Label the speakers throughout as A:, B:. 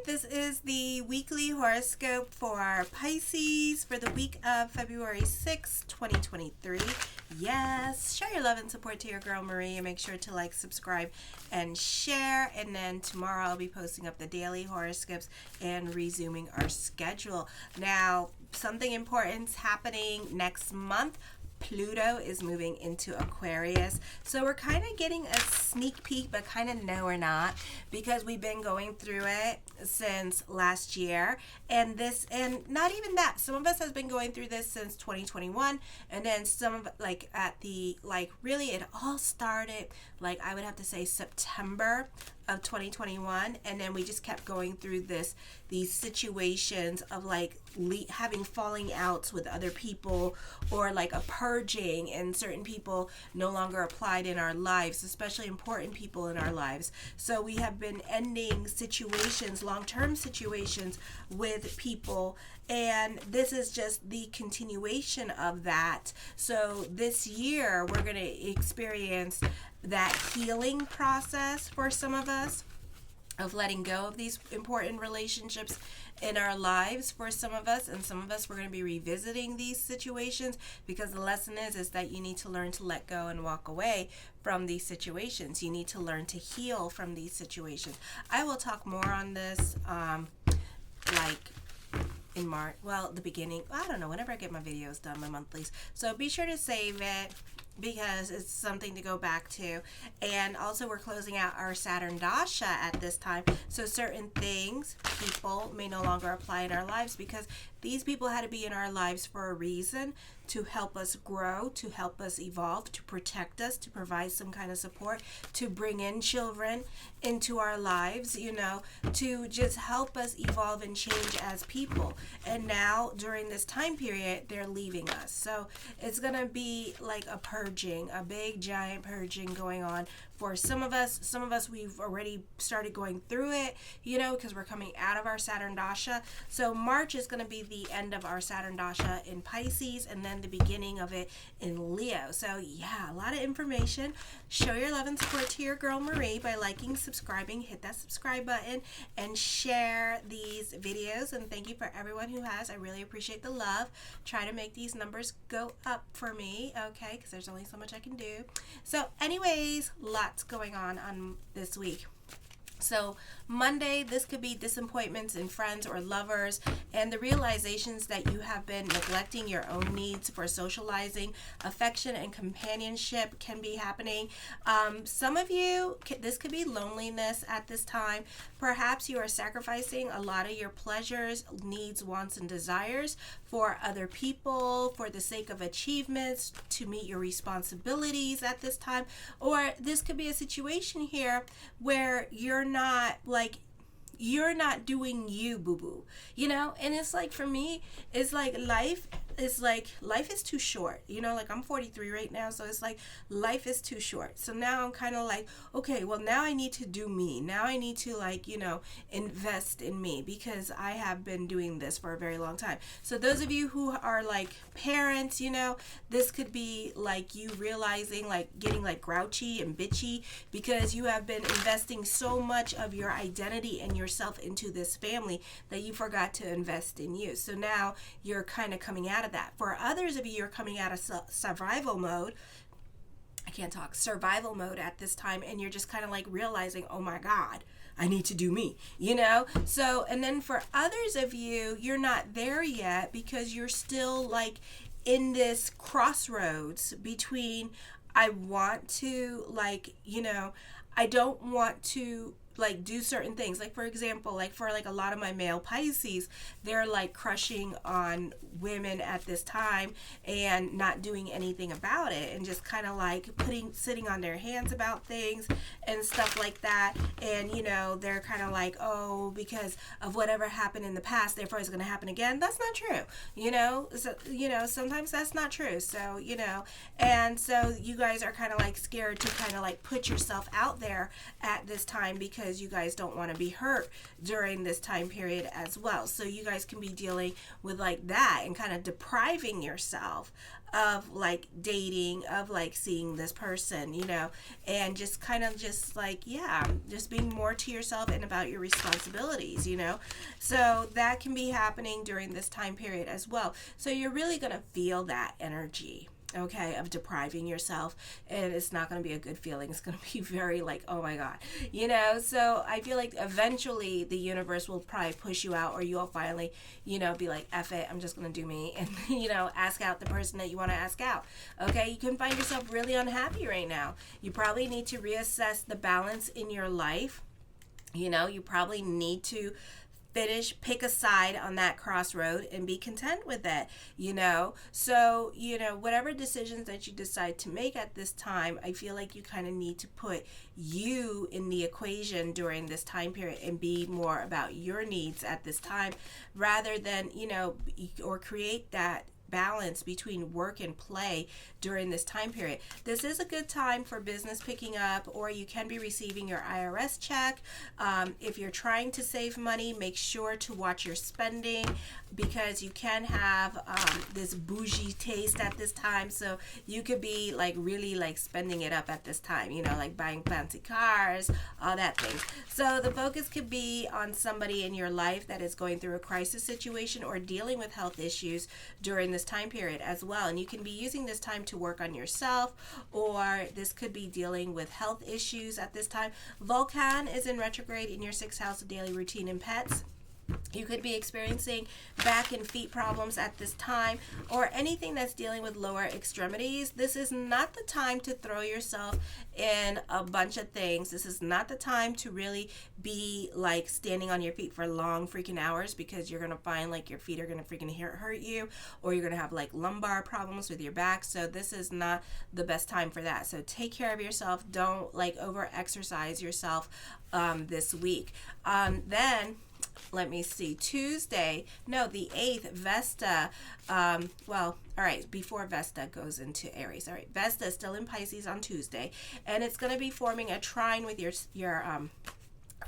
A: This is the weekly horoscope for Pisces for the week of February 6, 2023. Yes, show your love and support to your girl Marie and make sure to like, subscribe, and share. And then tomorrow I'll be posting up the daily horoscopes and resuming our schedule. Now, something important's happening next month. Pluto is moving into Aquarius, so we're kind of getting a sneak peek, but kind of no, we're not, because we've been going through it since last year, and not even that. Some of us has been going through this since 2021, and then some of really it all started I would have to say September of 2021, and then we just kept going through these situations of having falling outs with other people, or a purging, and certain people no longer applied in our lives, especially important people in our lives. So we have been ending situations, long-term situations with people, and this is just the continuation of that. So this year we're going to experience that healing process for some of us, of letting go of these important relationships in our lives for some of us, and some of us we're going to be revisiting these situations, because the lesson is that you need to learn to let go and walk away from these situations. You need to learn to heal from these situations. I will talk more on this in March, the beginning, I don't know, whenever I get my videos done, my monthlies. So be sure to save it, because it's something to go back to. And also we're closing out our Saturn Dasha at this time, so certain things, people may no longer apply in our lives, because these people had to be in our lives for a reason, to help us grow, to help us evolve, to protect us, to provide some kind of support, to bring in children into our lives, to just help us evolve and change as people. And now during this time period, they're leaving us. So it's going to be like a purging, a big giant purging going on for some of us. Some of us, we've already started going through it, because we're coming out of our Saturn Dasha. So March is going to be the end of our Saturn Dasha in Pisces, and then the beginning of it in Leo. So yeah, a lot of information. Show your love and support to your girl Marie by liking, subscribing, hit that subscribe button, and share these videos. And thank you for everyone who has. I really appreciate the love. Try to make these numbers go up for me, okay, because there's only so much I can do. So anyways, lots going on this week. So Monday, this could be disappointments in friends or lovers, and the realizations that you have been neglecting your own needs for socializing, affection, and companionship can be happening. Some of you, this could be loneliness at this time. Perhaps you are sacrificing a lot of your pleasures, needs, wants, and desires for other people, for the sake of achievements, to meet your responsibilities at this time. Or this could be a situation here where you're not doing you, boo-boo, and it's for me, it's life is too short, I'm 43 right now, so it's life is too short. So now I'm kind of okay, well, now I need to do me. Now I need to invest in me, because I have been doing this for a very long time. So those of you who are parents, this could be you realizing getting grouchy and bitchy, because you have been investing so much of your identity and yourself into this family that you forgot to invest in you. So now you're kind of coming out of that. For others of you, you're coming out of survival mode. Survival mode at this time, and you're just kind of realizing, oh my God, I need to do me, So, and then for others of you, you're not there yet, because you're still in this crossroads between, I want to I don't want to do certain things. For example, for a lot of my male Pisces, they're crushing on women at this time and not doing anything about it, and just kind of sitting on their hands about things and stuff like that. And they're kind of oh, because of whatever happened in the past, therefore it's going to happen again. That's not true. So, sometimes that's not true. So, and so you guys are kind of scared to kind of put yourself out there at this time, because because you guys don't want to be hurt during this time period as well. So you guys can be dealing with like that and kind of depriving yourself of like dating, of like seeing this person, you know, and just kind of just like, yeah, just being more to yourself and about your responsibilities, you know. So that can be happening during this time period as well. So you're really going to feel that energy, okay, of depriving yourself, and it's not going to be a good feeling. It's going to be very like, oh my god, you know. So I feel like eventually the universe will probably push you out, or you'll finally, you know, be like, F it, I'm just going to do me, and you know, ask out the person that you want to ask out. Okay, you can find yourself really unhappy right now. You probably need to reassess the balance in your life. You know, you probably need to pick a side on that crossroad and be content with it, you know. So, you know, whatever decisions that you decide to make at this time, I feel like you kind of need to put you in the equation during this time period and be more about your needs at this time, rather than, you know, or create that balance between work and play during this time period. This is a good time for business picking up, or you can be receiving your IRS check. If you're trying to save money, make sure to watch your spending, because you can have this bougie taste at this time. So you could be like really like spending it up at this time, you know, like buying fancy cars, all that thing. So the focus could be on somebody in your life that is going through a crisis situation or dealing with health issues during this time period as well. And you can be using this time to work on yourself, or this could be dealing with health issues at this time. Vulcan is in retrograde in your 6th house of daily routine and pets. You could be experiencing back and feet problems at this time, or anything that's dealing with lower extremities. This is not the time to throw yourself in a bunch of things. This is not the time to really be like standing on your feet for long freaking hours, because you're going to find like your feet are going to freaking hurt you, or you're going to have like lumbar problems with your back. So this is not the best time for that. So take care of yourself. Don't like over exercise yourself this week. Then let me see, Tuesday, no, the 8th, Vesta, well, all right, before Vesta goes into Aries, all right, Vesta is still in Pisces on Tuesday, and it's going to be forming a trine with your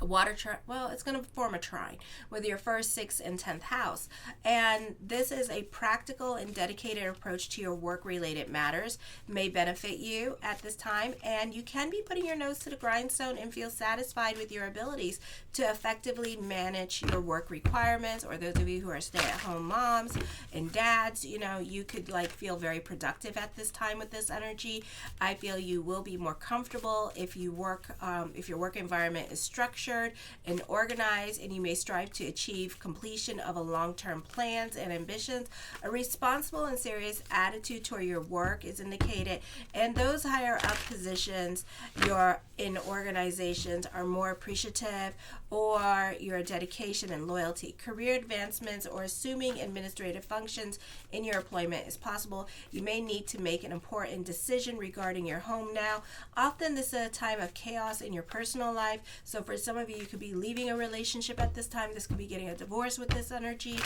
A: it's going to form a trine with your 1st, 6th, and 10th house. And this is a practical and dedicated approach to your work-related matters. May benefit you at this time, and you can be putting your nose to the grindstone and feel satisfied with your abilities to effectively manage your work requirements. Or those of you who are stay-at-home moms and dads, you know, you could like feel very productive at this time with this energy. I feel you will be more comfortable if you work, if your work environment is structured and organized, and you may strive to achieve completion of a long-term plans and ambitions. A responsible and serious attitude toward your work is indicated, and those higher up positions you're in organizations are more appreciative or your dedication and loyalty. Career advancements or assuming administrative functions in your employment is possible. You may need to make an important decision regarding your home now. Often this is a time of chaos in your personal life. So for some of you, you could be leaving a relationship at this time. This could be getting a divorce with this energy.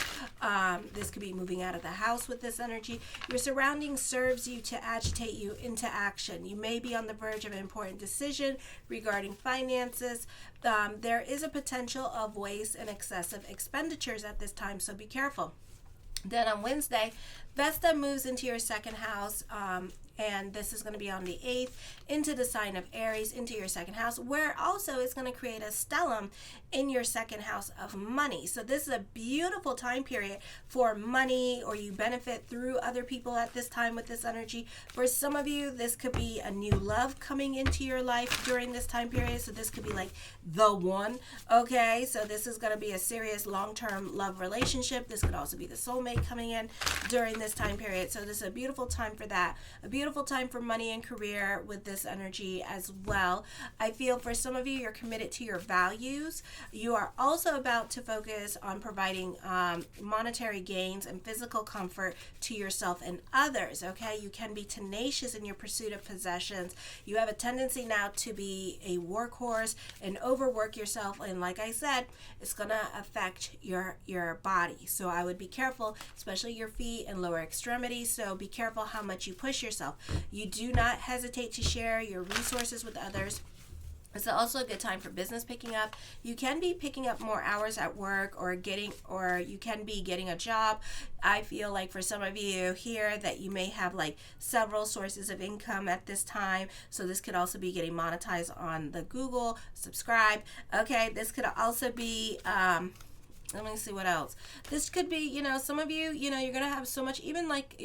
A: This could be moving out of the house with this energy. Your surroundings serves you to agitate you into action. You may be on the verge of an important decision regarding finances. There is a potential of waste and excessive expenditures at this time, so be careful. Then on Wednesday, Vesta moves into your 2nd house, and this is going to be on the 8th, into the sign of Aries, into your 2nd house, where also it's going to create a stellium in your 2nd house of money. So this is a beautiful time period for money, or you benefit through other people at this time with this energy. For some of you, this could be a new love coming into your life during this time period. So this could be like the one, okay? So this is going to be a serious long-term love relationship. This could also be the soulmate coming in during this time period. So this is a beautiful time for that. A beautiful time for money and career with this energy as well. I feel for some of you, you're committed to your values. You are also about to focus on providing monetary gains and physical comfort to yourself and others, okay? You can be tenacious in your pursuit of possessions. You have a tendency now to be a workhorse and overwork yourself, and like I said, it's going to affect your body. So I would be careful, especially your feet and lower extremities. So be careful how much you push yourself. You do not hesitate to share your resources with others. It's also a good time for business picking up. You can be picking up more hours at work, or you can be getting a job. I feel like for some of you here that you may have like several sources of income at this time. So this could also be getting monetized on the Google, subscribe. Okay, this could also be let me see what else. This could be, some of you, you're gonna have so much, even like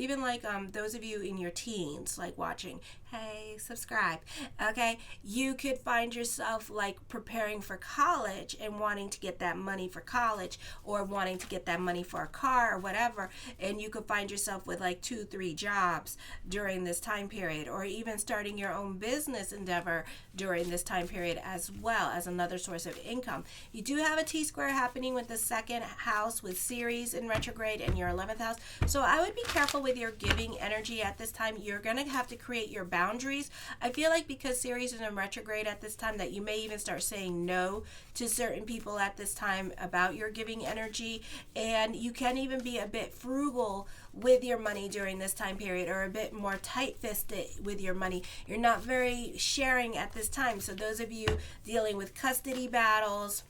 A: those of you in your teens, like watching. Hey, subscribe. Okay, you could find yourself like preparing for college and wanting to get that money for college, or wanting to get that money for a car or whatever, and you could find yourself with like 2-3 jobs during this time period, or even starting your own business endeavor during this time period as well, as another source of income. You do have a T-square happening with the second house with Ceres in retrograde and your 11th house, so I would be careful with your giving energy at this time. You're gonna have to create your boundaries. I feel like because Ceres is in retrograde at this time, that you may even start saying no to certain people at this time about your giving energy, and you can even be a bit frugal with your money during this time period, or a bit more tight-fisted with your money. You're not very sharing at this time. So those of you dealing with custody battles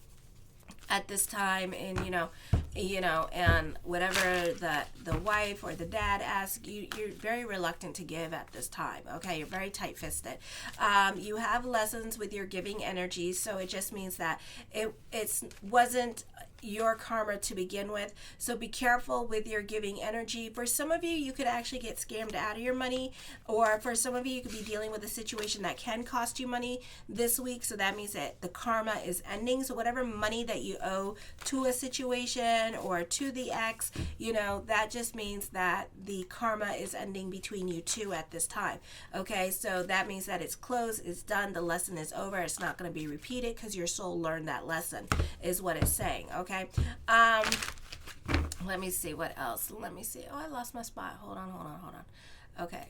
A: at this time, and and whatever the wife or the dad asks you, you're very reluctant to give at this time. Okay, you're very tight-fisted. You have lessons with your giving energy, so it just means that it wasn't your karma to begin with. So be careful with your giving energy. For some of you, you could actually get scammed out of your money, or for some of you, you could be dealing with a situation that can cost you money this week. So that means that the karma is ending. So whatever money that you owe to a situation or to the ex, that just means that the karma is ending between you two at this time. Okay, so that means that it's closed, it's done, the lesson is over. It's not going to be repeated because your soul learned that lesson, is what it's saying. Okay, let me see what else. Let me see. Oh, I lost my spot. Hold on. Okay.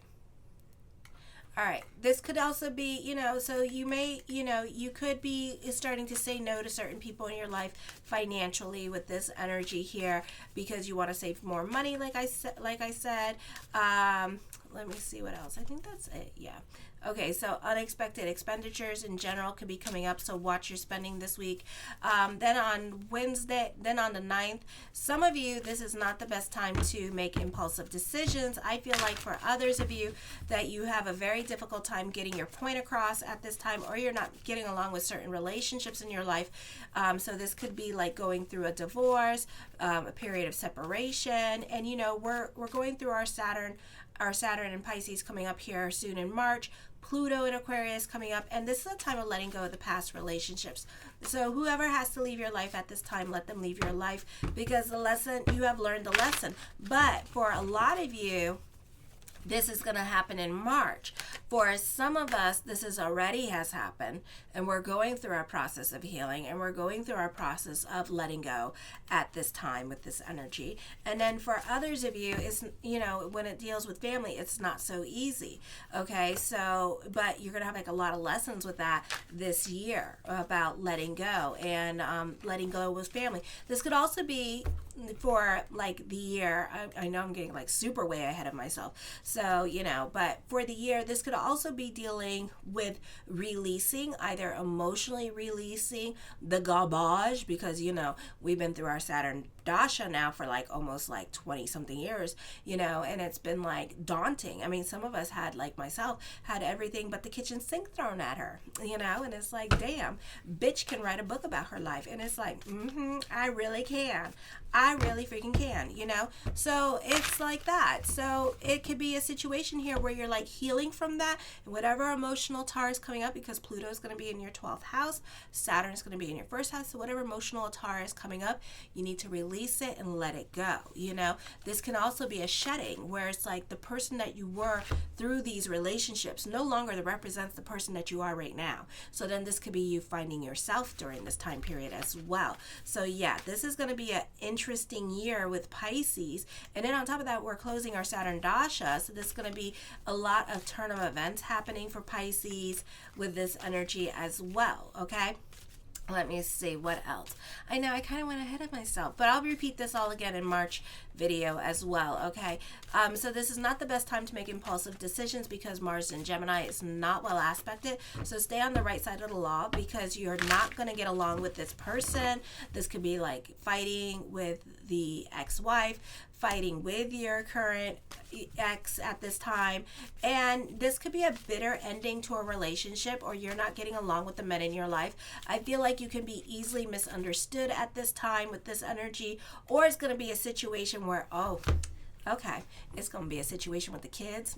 A: All right. This could also be, so you may, you could be starting to say no to certain people in your life financially with this energy here, because you want to save more money, like I said. Let me see what else. I think that's it. Yeah. Okay, so unexpected expenditures in general could be coming up, so watch your spending this week. Then on Wednesday, then on the 9th, some of you, this is not the best time to make impulsive decisions. I feel like for others of you that you have a very difficult time getting your point across at this time, or you're not getting along with certain relationships in your life. So this could be like going through a divorce, a period of separation, and we're going through our Saturn and Pisces coming up here soon in March. Pluto in Aquarius coming up, and this is a time of letting go of the past relationships. So whoever has to leave your life at this time, let them leave your life, because you have learned the lesson. But for a lot of you, this is going to happen in March. For some of us, this has happened, and we're going through our process of healing, and we're going through our process of letting go at this time with this energy. And then for others of you, it's, when it deals with family, it's not so easy. Okay, so, but you're going to have like a lot of lessons with that this year about letting go and letting go with family. This could also be for like the year. I know I'm getting like super way ahead of myself. So, but for the year, this could also be dealing with releasing, either emotionally releasing the garbage, because, we've been through our Saturn Dasha now for like almost like 20 something years, and it's been like daunting. I mean, some of us had, like myself, had everything but the kitchen sink thrown at her, and it's like, damn, bitch can write a book about her life. And it's like, I really can. I really freaking can, So it's like that. So it could be a situation here where you're like healing from that, and whatever emotional tar is coming up, because Pluto is going to be in your 12th house, Saturn is going to be in your first house. So whatever emotional tar is coming up, you need to release it and let it go. This can also be a shedding, where it's like the person that you were through these relationships no longer represents the person that you are right now. So then this could be you finding yourself during this time period as well. So yeah, this is going to be an interesting year with Pisces. And then on top of that, we're closing our Saturn Dasha. So this is going to be a lot of turn of events happening for Pisces with this energy as well. Okay. Let me see what else. I know I kind of went ahead of myself, but I'll repeat this all again in March video as well. Okay, so this is not the best time to make impulsive decisions because Mars in Gemini is not well aspected. So stay on the right side of the law because you're not going to get along with this person. This could be like fighting with the ex-wife, fighting with your current ex at this time, and this could be a bitter ending to a relationship, or you're not getting along with the men in your life. I feel like you can be easily misunderstood at this time with this energy, or it's going to be a situation where, oh, okay, it's going to be a situation with the kids,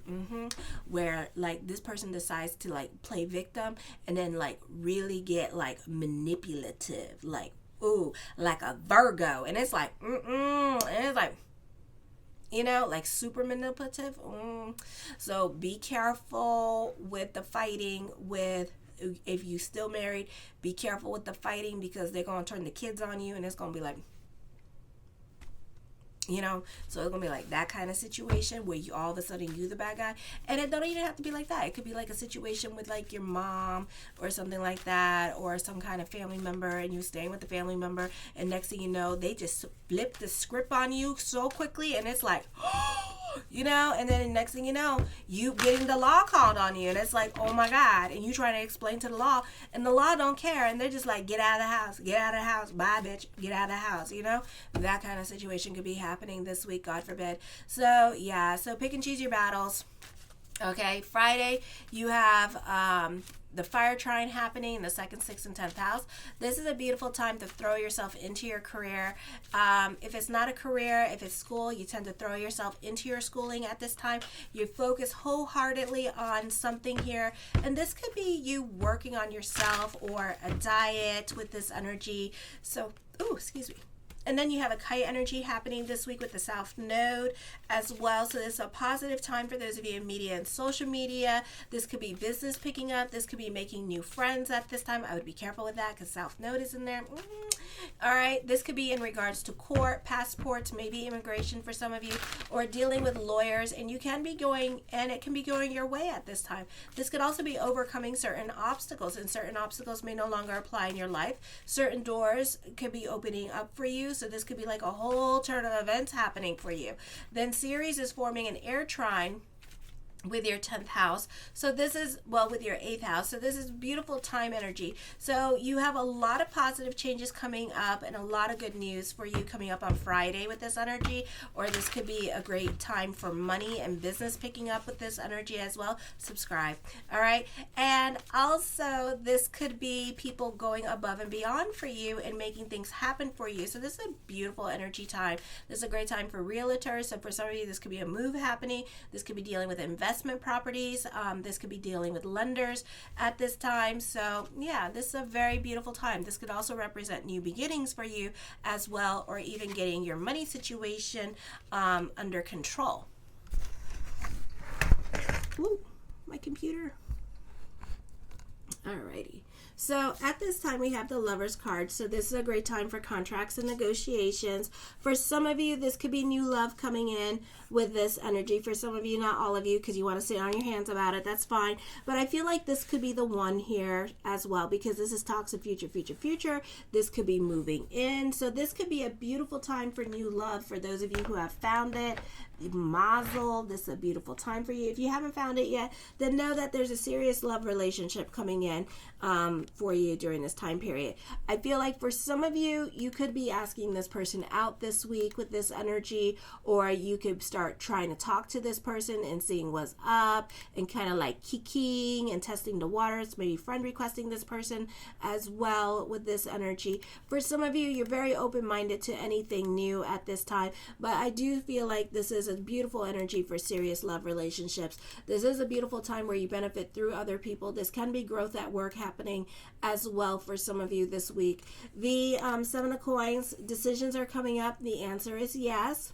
A: where like this person decides to like play victim and then like really get like manipulative, like, ooh, like a Virgo, and it's like, and it's like, you know, like super manipulative. So be careful with the fighting with, if you still married, be careful with the fighting because they're going to turn the kids on you and it's going to be like, you know, so it's gonna be like that kind of situation where you all of a sudden you the bad guy, and it don't even have to be like that. It could be like a situation with like your mom or something like that, or some kind of family member, and you're staying with the family member, and next thing you know they just flip the script on you so quickly, and it's like, you know, and then the next thing you know, you getting the law called on you, and it's like, oh my God, and you trying to explain to the law, and the law don't care, and they're just like, get out of the house, get out of the house, bye bitch, get out of the house, you know. That kind of situation could be happening this week, God forbid. So yeah, so pick and choose your battles. Okay, Friday you have the fire trine happening in the 2nd, 6th, and 10th house. This is a beautiful time to throw yourself into your career. If it's not a career, if it's school, you tend to throw yourself into your schooling at this time. You focus wholeheartedly on something here, and this could be you working on yourself or a diet with this energy. So, ooh, excuse me. And then you have a kite energy happening this week with the South Node as well. So this is a positive time for those of you in media and social media. This could be business picking up. This could be making new friends at this time. I would be careful with that because South Node is in there. All right. This could be in regards to court, passports, maybe immigration for some of you, or dealing with lawyers. And you can be going, and it can be going your way at this time. This could also be overcoming certain obstacles, and certain obstacles may no longer apply in your life. Certain doors could be opening up for you. So this could be like a whole turn of events happening for you. Then Ceres is forming an air trine with your 10th house. So this is, well, with your 8th house. So this is beautiful time energy. So you have a lot of positive changes coming up and a lot of good news for you coming up on Friday with this energy, or this could be a great time for money and business picking up with this energy as well. Subscribe. All right. And also this could be people going above and beyond for you and making things happen for you. So this is a beautiful energy time. This is a great time for realtors. So for some of you, this could be a move happening. This could be dealing with investment properties. This could be dealing with lenders at this time. So yeah, this is a very beautiful time. This could also represent new beginnings for you as well, or even getting your money situation under control. Ooh, my computer. Alrighty. So at this time we have the Lovers card. So this is a great time for contracts and negotiations. For some of you, this could be new love coming in with this energy. For some of you, not all of you, because you want to sit on your hands about it. That's fine. But I feel like this could be the one here as well, because this is talks of future, future, future. This could be moving in. So this could be a beautiful time for new love for those of you who have found it. Mazel, this is a beautiful time for you. If you haven't found it yet, then know that there's a serious love relationship coming in for you during this time period. I feel like for some of you, you could be asking this person out this week with this energy, or you could start trying to talk to this person and seeing what's up and kind of like kikiing and testing the waters, maybe friend requesting this person as well with this energy. For some of you, you're very open-minded to anything new at this time, but I do feel like this is a beautiful energy for serious love relationships. This is a beautiful time where you benefit through other people. This can be growth at work happening as well for some of you this week. The 7 of coins, decisions are coming up. The answer is yes.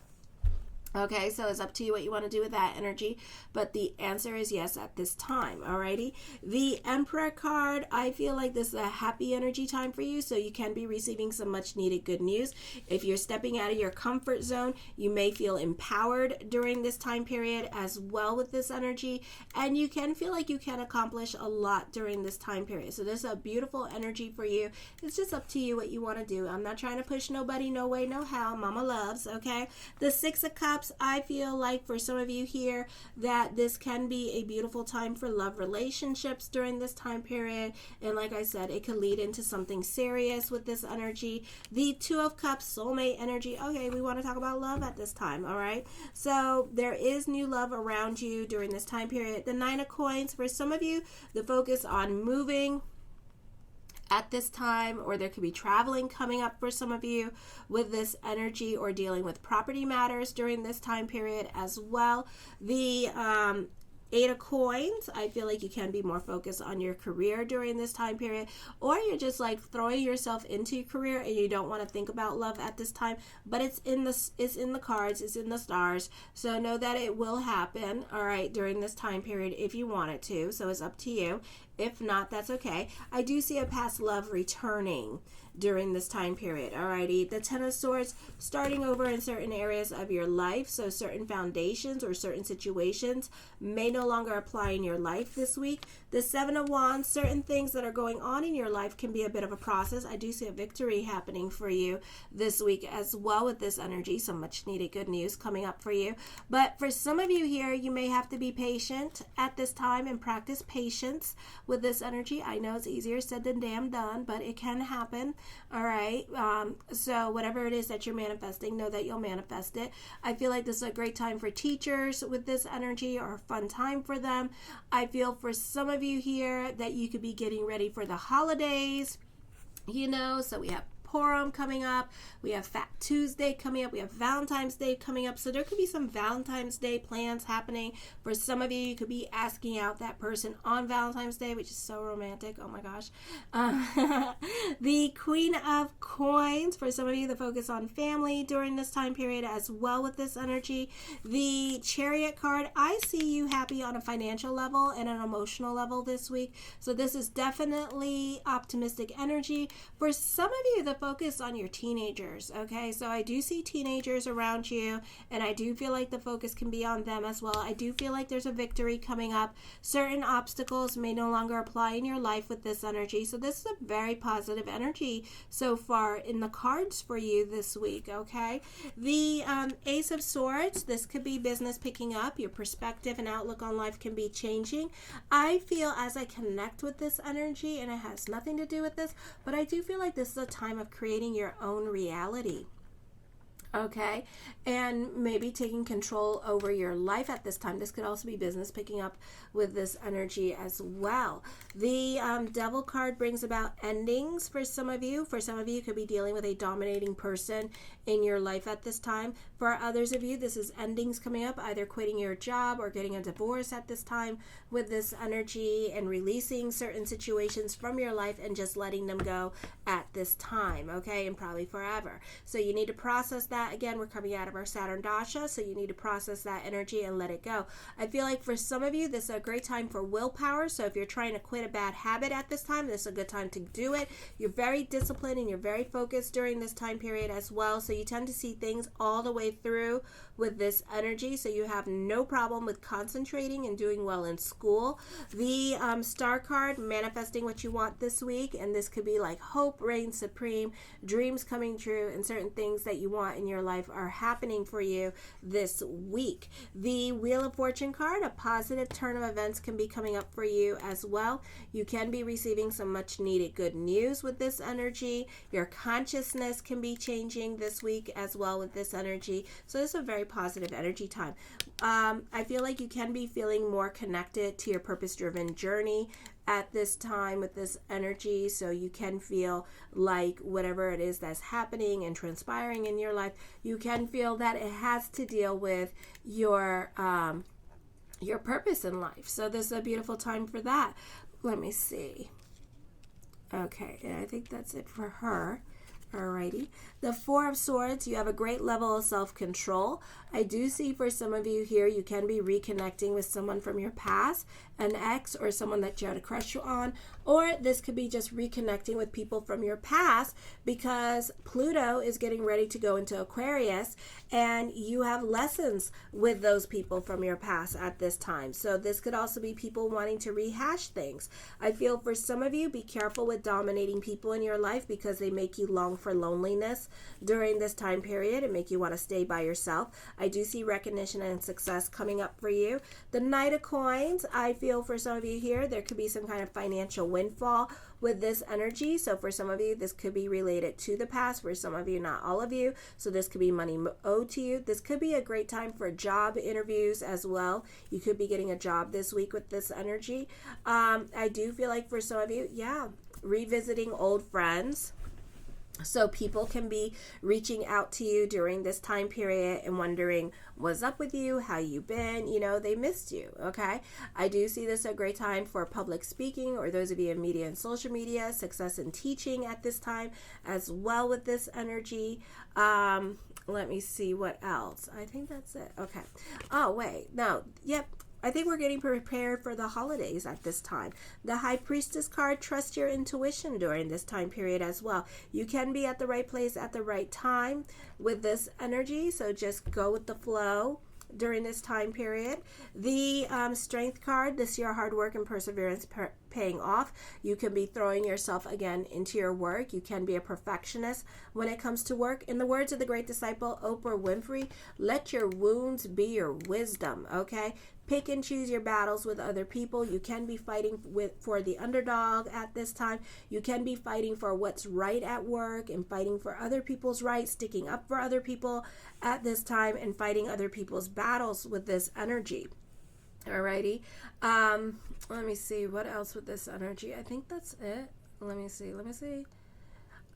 A: Okay, so it's up to you what you want to do with that energy, but the answer is yes at this time. Alrighty, the Emperor card, I feel like this is a happy energy time for you, so you can be receiving some much needed good news. If you're stepping out of your comfort zone, you may feel empowered during this time period as well with this energy, and you can feel like you can accomplish a lot during this time period. So this is a beautiful energy for you. It's just up to you what you want to do. I'm not trying to push nobody, no way, no how. Mama loves. Okay, the Six of Cups, I feel like for some of you here that this can be a beautiful time for love relationships during this time period. And like I said, it could lead into something serious with this energy. The Two of Cups, soulmate energy. Okay, we want to talk about love at this time. All right. So there is new love around you during this time period. The Nine of Coins, for some of you, the focus on moving at this time, or there could be traveling coming up for some of you with this energy, or dealing with property matters during this time period as well. The Eight of Coins, I feel like you can be more focused on your career during this time period, or you're just like throwing yourself into your career and you don't want to think about love at this time, but it's in the cards, it's in the stars, so know that it will happen, all right, during this time period if you want it to. So it's up to you. If not, that's okay. I do see a past love returning during this time period. Alrighty, the Ten of Swords, starting over in certain areas of your life, so certain foundations or certain situations may no longer apply in your life this week. The Seven of Wands, certain things that are going on in your life can be a bit of a process. I do see a victory happening for you this week as well with this energy, so much needed good news coming up for you. But for some of you here, you may have to be patient at this time and practice patience with this energy. I know it's easier said than damn done, but it can happen. All right. So whatever it is that you're manifesting, know that you'll manifest it. I feel like this is a great time for teachers with this energy, or a fun time for them. I feel for some of you here that you could be getting ready for the holidays, so we have Purim coming up, we have Fat Tuesday coming up, we have Valentine's Day coming up, so there could be some Valentine's Day plans happening. For some of you, you could be asking out that person on Valentine's Day, which is so romantic. Oh my gosh. The Queen of Coins, for some of you, the focus on family during this time period as well with this energy. The Chariot card, I see you happy on a financial level and an emotional level this week, so this is definitely optimistic energy. For some of you, the focus on your teenagers. Okay, so I do see teenagers around you, and I do feel like the focus can be on them as well. I do feel like there's a victory coming up. Certain obstacles may no longer apply in your life with this energy, so this is a very positive energy so far in the cards for you this week. Okay, the Ace of Swords, this could be business picking up. Your perspective and outlook on life can be changing. I feel as I connect with this energy, and it has nothing to do with this, but I do feel like this is a time of creating your own reality. Okay, and maybe taking control over your life at this time. This could also be business picking up with this energy as well. The Devil card brings about endings for some of you. For some of you, could be dealing with a dominating person in your life at this time. For others of you, this is endings coming up, either quitting your job or getting a divorce at this time with this energy, and releasing certain situations from your life and just letting them go at this time, okay, and probably forever. So you need to process that. Again, we're coming out of our Saturn Dasha, so you need to process that energy and let it go. I feel like for some of you, this is a great time for willpower. So if you're trying to quit a bad habit at this time, this is a good time to do it. You're very disciplined and you're very focused during this time period as well. So you tend to see things all the way through with this energy, so you have no problem with concentrating and doing well in school. The Star card, manifesting what you want this week, and this could be like hope reigns supreme, dreams coming true, and certain things that you want in your life are happening for you this week. The Wheel of Fortune card, a positive turn of events can be coming up for you as well. You can be receiving some much needed good news with this energy. Your consciousness can be changing this week as well with this energy. So this is a very positive energy time. I feel like you can be feeling more connected to your purpose-driven journey at this time with this energy, so you can feel like whatever it is that's happening and transpiring in your life, you can feel that it has to deal with your purpose in life. So this is a beautiful time for that. Let me see. Okay, and I think that's it for her. Alrighty, The Four of Swords, you have a great level of self-control. I do see for some of you here, you can be reconnecting with someone from your past, an ex or someone that you had a crush on, or this could be just reconnecting with people from your past because Pluto is getting ready to go into Aquarius and you have lessons with those people from your past at this time. So this could also be people wanting to rehash things. I feel for some of you, be careful with dominating people in your life because they make you long for loneliness during this time period and make you want to stay by yourself. I do see recognition and success coming up for you. The Knight of Coins, I feel for some of you here, there could be some kind of financial windfall with this energy. So for some of you, this could be related to the past. For some of you, not all of you. So this could be money owed to you. This could be a great time for job interviews as well. You could be getting a job this week with this energy. I do feel like for some of you, yeah, revisiting old friends. So people can be reaching out to you during this time period and wondering what's up with you, how you been, you know, they missed you, okay? I do see this a great time for public speaking or those of you in media and social media, success in teaching at this time as well with this energy. Let me see what else. I think that's it. Okay. Oh, wait. No. Yep. I think we're getting prepared for the holidays at this time. The High Priestess card, trust your intuition during this time period as well. You can be at the right place at the right time with this energy, so just go with the flow during this time period. The Strength card, this year hard work and perseverance paying off. You can be throwing yourself again into your work. You can be a perfectionist when it comes to work. In the words of the great disciple Oprah Winfrey, let your wounds be your wisdom, okay? Pick and choose your battles with other people. You can be fighting for the underdog at this time. You can be fighting for what's right at work and fighting for other people's rights, sticking up for other people at this time and fighting other people's battles with this energy. Alrighty. Let me see what else with this energy. I think that's it. Let me see.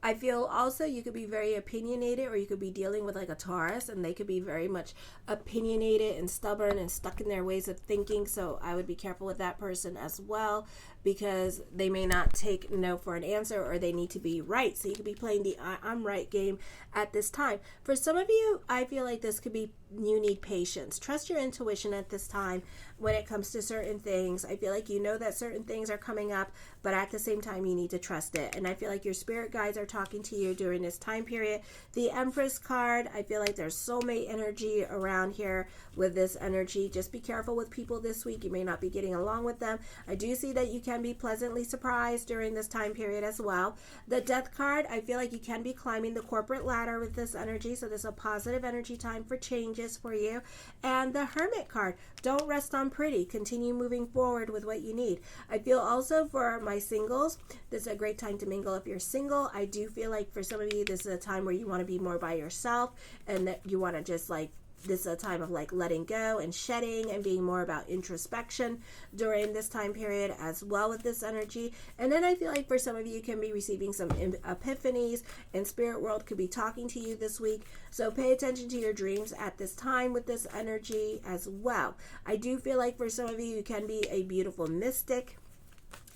A: I feel also you could be very opinionated, or you could be dealing with like a Taurus and they could be very much opinionated and stubborn and stuck in their ways of thinking. So I would be careful with that person as well, because they may not take no for an answer, or they need to be right. So you could be playing the I'm right game at this time. For some of you, I feel like this could be you need patience. Trust your intuition at this time when it comes to certain things. I feel like you know that certain things are coming up, but at the same time, you need to trust it. And I feel like your spirit guides are talking to you during this time period. The Empress card, I feel like there's soulmate energy around here with this energy. Just be careful with people this week. You may not be getting along with them. I do see that you can be pleasantly surprised during this time period as well. The Death card, I feel like you can be climbing the corporate ladder with this energy. So there's a positive energy time for changes for you. And the Hermit card, don't rest on pretty. Continue moving forward with what you need. I feel also for my singles, this is a great time to mingle if you're single. I do feel like for some of you, this is a time where you want to be more by yourself and that you want to just like, this is a time of like letting go and shedding and being more about introspection during this time period as well with this energy. And then I feel like for some of you, you can be receiving some epiphanies, and spirit world could be talking to you this week. So pay attention to your dreams at this time with this energy as well. I do feel like for some of you, you can be a beautiful mystic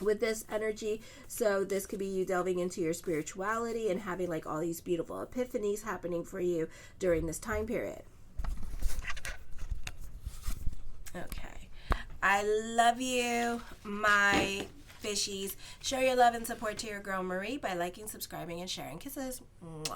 A: with this energy. So this could be you delving into your spirituality and having like all these beautiful epiphanies happening for you during this time period. Okay. I love you, my fishies. Show your love and support to your girl Marie by liking, subscribing, and sharing. Kisses. Mwah.